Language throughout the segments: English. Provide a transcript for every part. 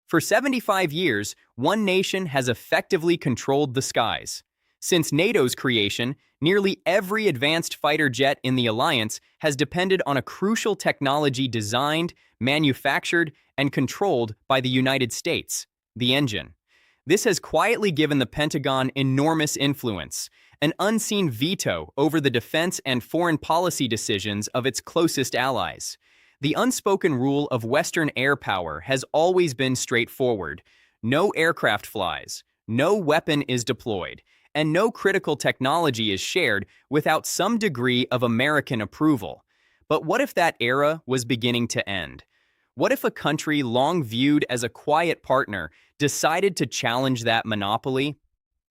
For 75 years, one nation has effectively controlled the skies. Since NATO's creation, nearly every advanced fighter jet in the alliance has depended on a crucial technology designed, manufactured, and controlled by the United States, the engine. This has quietly given the Pentagon enormous influence, an unseen veto over the defense and foreign policy decisions of its closest allies. The unspoken rule of Western air power has always been straightforward. No aircraft flies, no weapon is deployed, and no critical technology is shared without some degree of American approval. But what if that era was beginning to end? What if a country long viewed as a quiet partner decided to challenge that monopoly?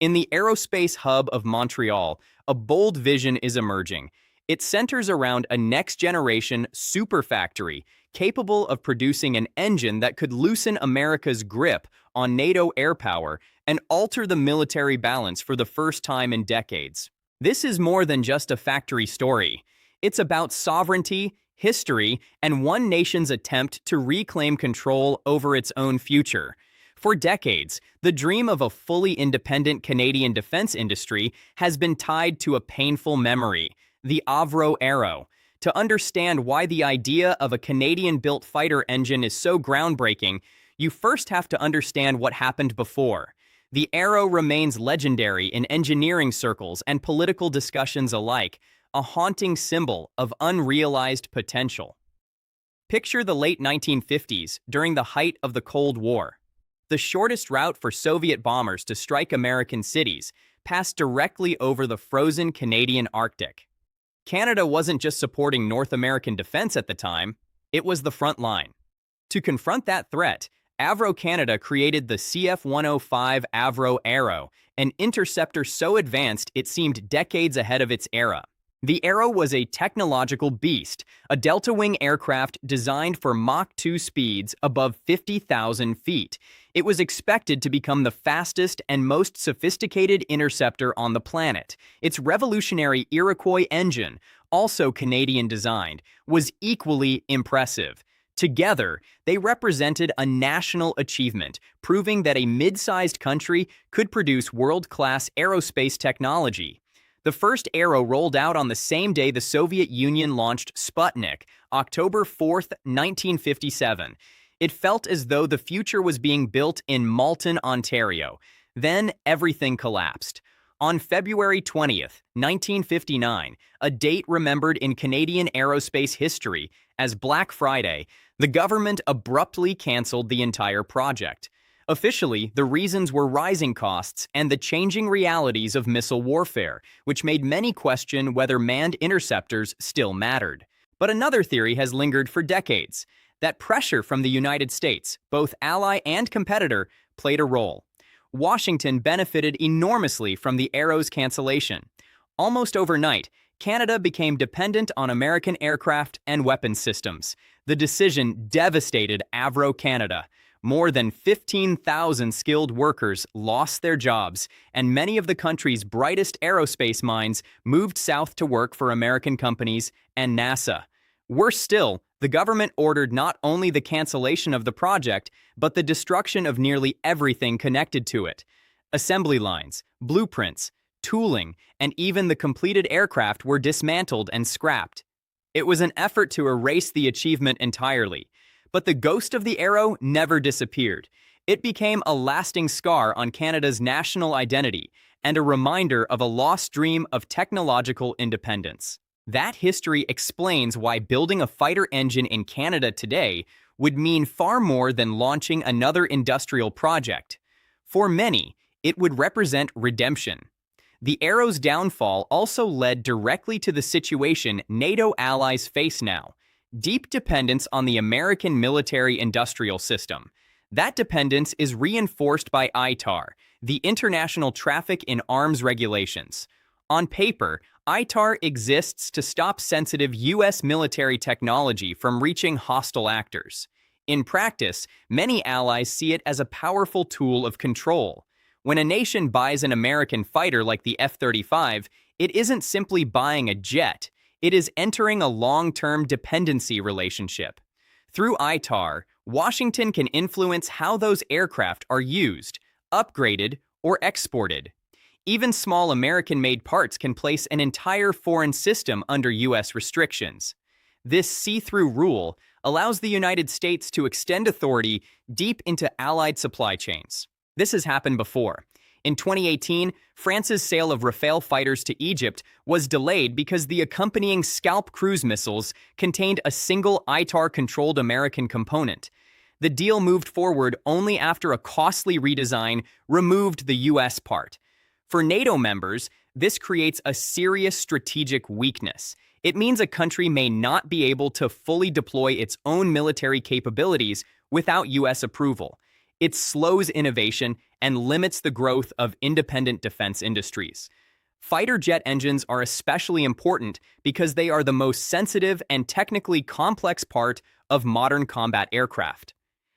In the aerospace hub of Montreal, a bold vision is emerging. It centers around a next-generation super factory capable of producing an engine that could loosen America's grip on NATO air power and alter the military balance for the first time in decades. This is more than just a factory story. It's about sovereignty, history, and one nation's attempt to reclaim control over its own future. For decades, the dream of a fully independent Canadian defense industry has been tied to a painful memory: the Avro Arrow. To understand why the idea of a Canadian-built fighter engine is so groundbreaking, you first have to understand what happened before. The Arrow remains legendary in engineering circles and political discussions alike, a haunting symbol of unrealized potential. Picture the late 1950s, during the height of the Cold War. The shortest route for Soviet bombers to strike American cities passed directly over the frozen Canadian Arctic. Canada wasn't just supporting North American defense at the time, it was the front line. To confront that threat, Avro Canada created the CF-105 Avro Arrow, an interceptor so advanced it seemed decades ahead of its era. The Arrow was a technological beast, a delta-wing aircraft designed for Mach 2 speeds above 50,000 feet. It was expected to become the fastest and most sophisticated interceptor on the planet. Its revolutionary Iroquois engine, also Canadian-designed, was equally impressive. Together, they represented a national achievement, proving that a mid-sized country could produce world-class aerospace technology. The first Arrow rolled out on the same day the Soviet Union launched Sputnik, October 4, 1957. It felt as though the future was being built in Malton, Ontario. Then everything collapsed. On February 20, 1959, a date remembered in Canadian aerospace history as Black Friday, the government abruptly canceled the entire project. Officially, the reasons were rising costs and the changing realities of missile warfare, which made many question whether manned interceptors still mattered. But another theory has lingered for decades: that pressure from the United States, both ally and competitor, played a role. Washington benefited enormously from the Arrow's cancellation. Almost overnight, Canada became dependent on American aircraft and weapons systems. The decision devastated Avro Canada. More than 15,000 skilled workers lost their jobs, and many of the country's brightest aerospace minds moved south to work for American companies and NASA. Worse still, the government ordered not only the cancellation of the project, but the destruction of nearly everything connected to it. Assembly lines, blueprints, tooling, and even the completed aircraft were dismantled and scrapped. It was an effort to erase the achievement entirely. But the ghost of the Arrow never disappeared. It became a lasting scar on Canada's national identity and a reminder of a lost dream of technological independence. That history explains why building a fighter engine in Canada today would mean far more than launching another industrial project. For many, it would represent redemption. The Arrow's downfall also led directly to the situation NATO allies face now: deep dependence on the American military-industrial system. That dependence is reinforced by ITAR, the International Traffic in Arms Regulations. On paper, ITAR exists to stop sensitive U.S. military technology from reaching hostile actors. In practice, many allies see it as a powerful tool of control. When a nation buys an American fighter like the F-35, it isn't simply buying a jet. It is entering a long-term dependency relationship. Through ITAR, Washington can influence how those aircraft are used, upgraded, or exported. Even small American-made parts can place an entire foreign system under U.S. restrictions. This see-through rule allows the United States to extend authority deep into allied supply chains. This has happened before. In 2018, France's sale of Rafale fighters to Egypt was delayed because the accompanying Scalp cruise missiles contained a single ITAR-controlled American component. The deal moved forward only after a costly redesign removed the U.S. part. For NATO members, this creates a serious strategic weakness. It means a country may not be able to fully deploy its own military capabilities without U.S. approval. It slows innovation and limits the growth of independent defense industries. Fighter jet engines are especially important because they are the most sensitive and technically complex part of modern combat aircraft.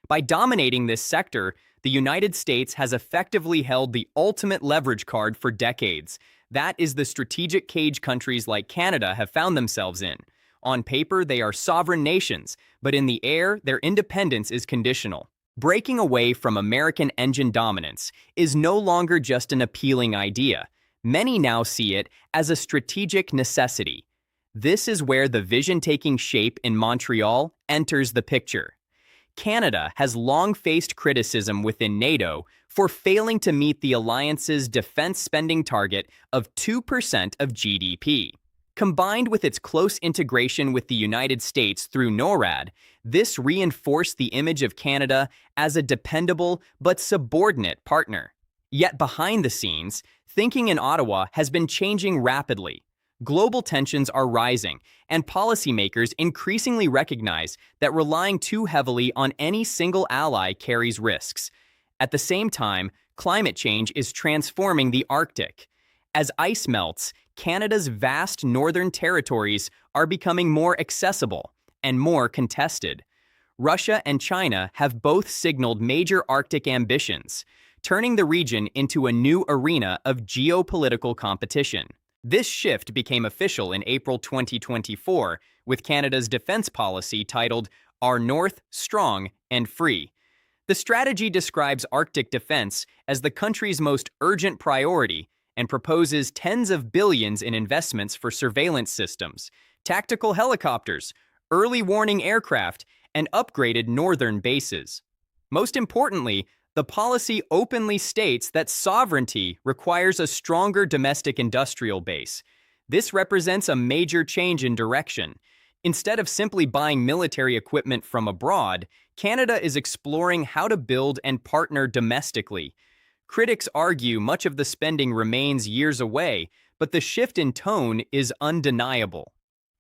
By dominating this sector, the United States has effectively held the ultimate leverage card for decades. That is the strategic cage countries like Canada have found themselves in. On paper, they are sovereign nations, but in the air, their independence is conditional. Breaking away from American engine dominance is no longer just an appealing idea. Many now see it as a strategic necessity. This is where the vision taking shape in Montreal enters the picture. Canada has long faced criticism within NATO for failing to meet the alliance's defense spending target of 2% of GDP. Combined with its close integration with the United States through NORAD, this reinforced the image of Canada as a dependable but subordinate partner. Yet behind the scenes, thinking in Ottawa has been changing rapidly. Global tensions are rising, and policymakers increasingly recognize that relying too heavily on any single ally carries risks. At the same time, climate change is transforming the Arctic. As ice melts, Canada's vast northern territories are becoming more accessible and more contested. Russia and China have both signaled major Arctic ambitions, turning the region into a new arena of geopolitical competition. This shift became official in April 2024 with Canada's defense policy titled Our North Strong and Free. The strategy describes Arctic defense as the country's most urgent priority and proposes tens of billions in investments for surveillance systems, tactical helicopters, early warning aircraft, and upgraded northern bases. Most importantly, the policy openly states that sovereignty requires a stronger domestic industrial base. This represents a major change in direction. Instead of simply buying military equipment from abroad, Canada is exploring how to build and partner domestically. Critics argue much of the spending remains years away, but the shift in tone is undeniable.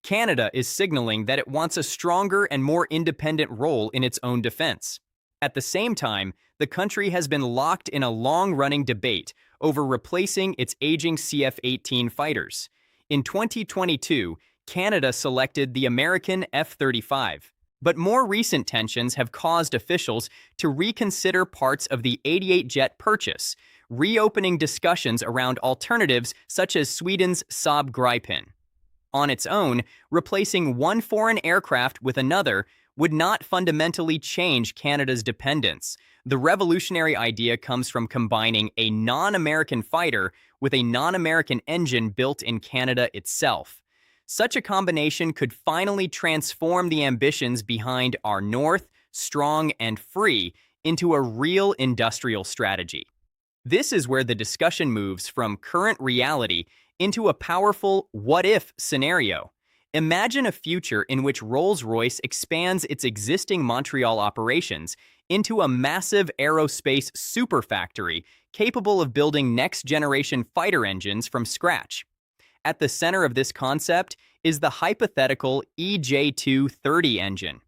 Canada is signaling that it wants a stronger and more independent role in its own defense. At the same time, the country has been locked in a long-running debate over replacing its aging CF-18 fighters. In 2022, Canada selected the American F-35. But more recent tensions have caused officials to reconsider parts of the 88 jet purchase, reopening discussions around alternatives such as Sweden's Saab Gripen. On its own, replacing one foreign aircraft with another would not fundamentally change Canada's dependence. The revolutionary idea comes from combining a non-American fighter with a non-American engine built in Canada itself. Such a combination could finally transform the ambitions behind Our North, Strong and Free into a real industrial strategy. This is where the discussion moves from current reality into a powerful what-if scenario. Imagine a future in which Rolls-Royce expands its existing Montreal operations into a massive aerospace superfactory capable of building next-generation fighter engines from scratch. At the center of this concept is the hypothetical EJ230 engine.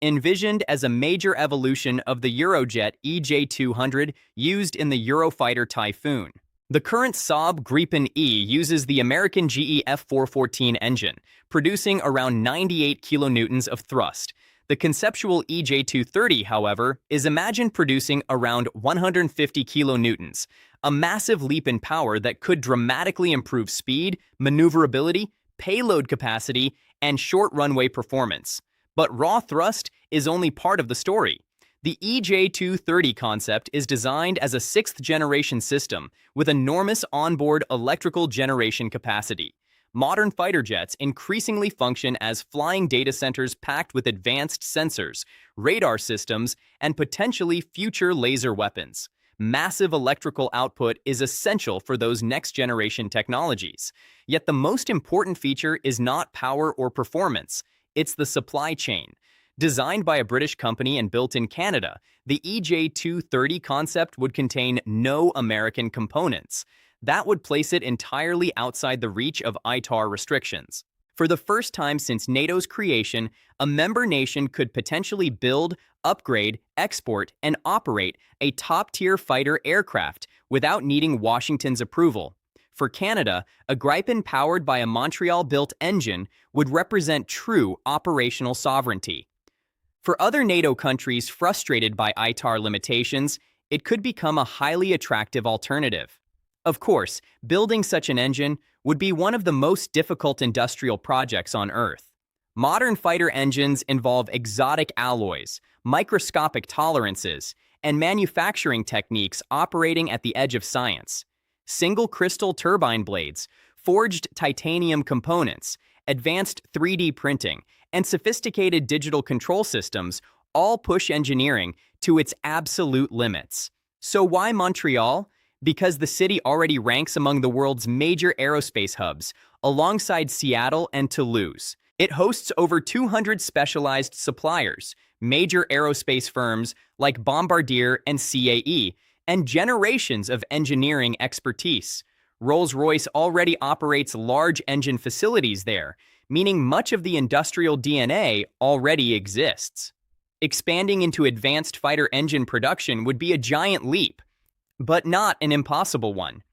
Envisioned as a major evolution of the Eurojet EJ200 used in the Eurofighter Typhoon. The current Saab Gripen E uses the American GE F414 engine, producing around 98 kilonewtons of thrust. The conceptual EJ230, however, is imagined producing around 150 kilonewtons, a massive leap in power that could dramatically improve speed, maneuverability, payload capacity, and short runway performance. But raw thrust is only part of the story. The EJ230 concept is designed as a sixth-generation system with enormous onboard electrical generation capacity. Modern fighter jets increasingly function as flying data centers packed with advanced sensors, radar systems, and potentially future laser weapons. Massive electrical output is essential for those next-generation technologies. Yet the most important feature is not power or performance, it's the supply chain. Designed by a British company and built in Canada, the EJ230 concept would contain no American components. That would place it entirely outside the reach of ITAR restrictions. For the first time since NATO's creation, a member nation could potentially build, upgrade, export, and operate a top-tier fighter aircraft without needing Washington's approval. For Canada, a Gripen powered by a Montreal-built engine would represent true operational sovereignty. For other NATO countries frustrated by ITAR limitations, it could become a highly attractive alternative. Of course, building such an engine would be one of the most difficult industrial projects on Earth. Modern fighter engines involve exotic alloys, microscopic tolerances, and manufacturing techniques operating at the edge of science. Single crystal turbine blades, forged titanium components, advanced 3D printing, and sophisticated digital control systems all push engineering to its absolute limits. So why Montreal? Because the city already ranks among the world's major aerospace hubs, alongside Seattle and Toulouse. It hosts over 200 specialized suppliers, major aerospace firms like Bombardier and CAE, and generations of engineering expertise. Rolls-Royce already operates large engine facilities there, meaning much of the industrial DNA already exists. Expanding into advanced fighter engine production would be a giant leap, but not an impossible one.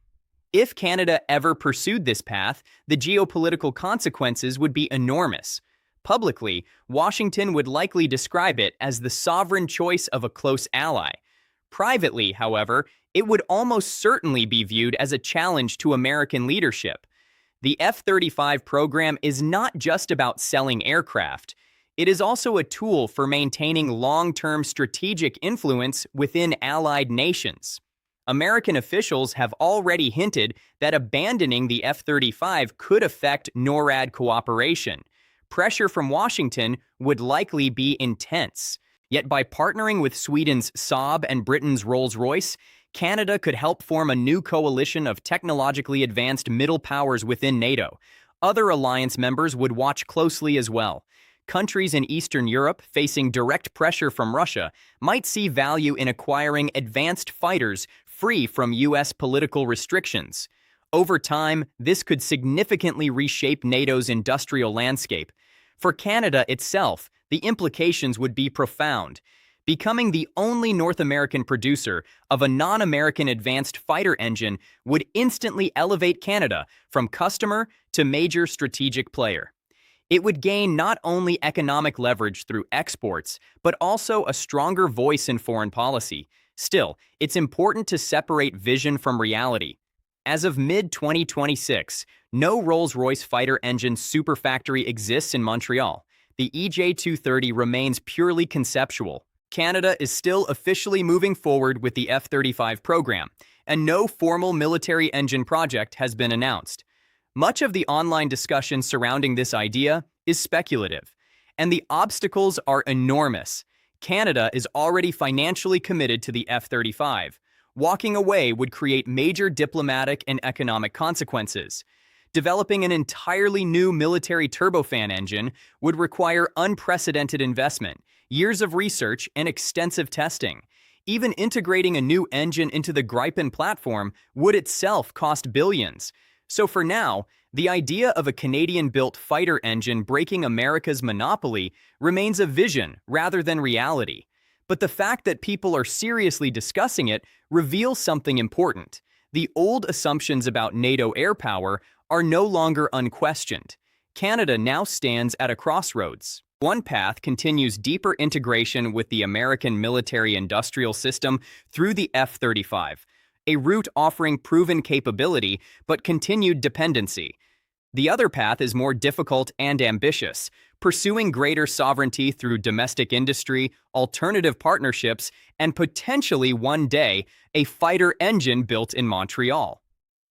If Canada ever pursued this path, the geopolitical consequences would be enormous. Publicly, Washington would likely describe it as the sovereign choice of a close ally. Privately, however, it would almost certainly be viewed as a challenge to American leadership. The F-35 program is not just about selling aircraft. It is also a tool for maintaining long-term strategic influence within allied nations. American officials have already hinted that abandoning the F-35 could affect NORAD cooperation. Pressure from Washington would likely be intense. Yet by partnering with Sweden's Saab and Britain's Rolls-Royce, Canada could help form a new coalition of technologically advanced middle powers within NATO. Other alliance members would watch closely as well. Countries in Eastern Europe facing direct pressure from Russia might see value in acquiring advanced fighters free from U.S. political restrictions. Over time, this could significantly reshape NATO's industrial landscape. For Canada itself, the implications would be profound. Becoming the only North American producer of a non-American advanced fighter engine would instantly elevate Canada from customer to major strategic player. It would gain not only economic leverage through exports, but also a stronger voice in foreign policy. Still, it's important to separate vision from reality. As of mid-2026, no Rolls-Royce fighter engine superfactory exists in Montreal. The EJ230 remains purely conceptual. Canada is still officially moving forward with the F-35 program, and no formal military engine project has been announced. Much of the online discussion surrounding this idea is speculative, and the obstacles are enormous. Canada is already financially committed to the F-35. Walking away would create major diplomatic and economic consequences. Developing an entirely new military turbofan engine would require unprecedented investment, years of research, and extensive testing. Even integrating a new engine into the Gripen platform would itself cost billions. So for now, the idea of a Canadian-built fighter engine breaking America's monopoly remains a vision rather than reality. But the fact that people are seriously discussing it reveals something important. The old assumptions about NATO air power are no longer unquestioned. Canada now stands at a crossroads. One path continues deeper integration with the American military-industrial system through the F-35, a route offering proven capability but continued dependency. The other path is more difficult and ambitious, pursuing greater sovereignty through domestic industry, alternative partnerships, and potentially one day, a fighter engine built in Montreal.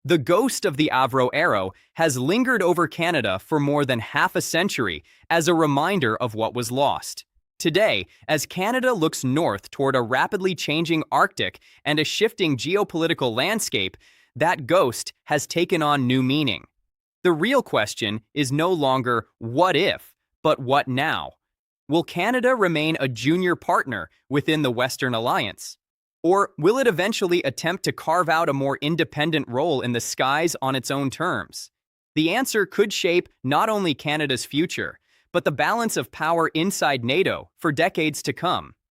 The ghost of the Avro Arrow has lingered over Canada for more than half a century as a reminder of what was lost. Today, as Canada looks north toward a rapidly changing Arctic and a shifting geopolitical landscape, that ghost has taken on new meaning. The real question is no longer what if, but what now? Will Canada remain a junior partner within the Western Alliance? Or will it eventually attempt to carve out a more independent role in the skies on its own terms? The answer could shape not only Canada's future, but the balance of power inside NATO for decades to come.